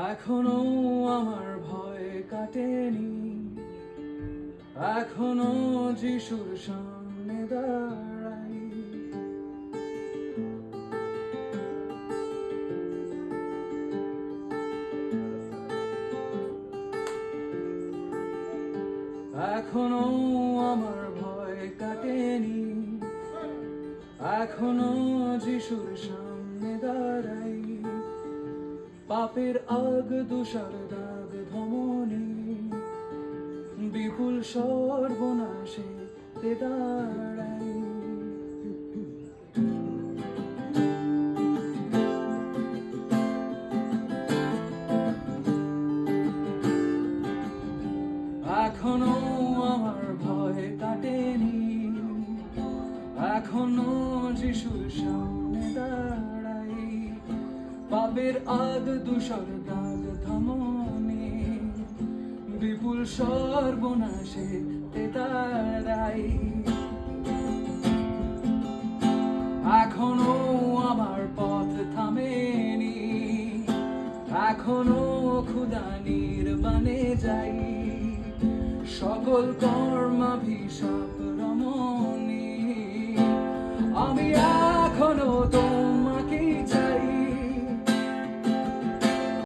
এখনো আমার ভয় কাটেনি, এখনো যিশুর সামনে দাঁড়াই। এখনো আমার ভয় কাটেনি, এখনো যিশুর সামনে দাঁড়াই। পাপের আগ দুষার দাগ ধমনী, বিপুল সর্বনাশে তে দাঁড়াই। এখনো আমার ভয় কাটেনি, এখনো যিশুর সামনে দাঁড়াই। পাপের আগ দুষার দাগ থামনি, বিপুল সর্বনাশে তে দাঁড়াই। এখনো আমার পথ থামেনি, এখনো ক্ষুধা নির্বাণে যাই। সকল কর্মাভিশাপ রমণী, আমি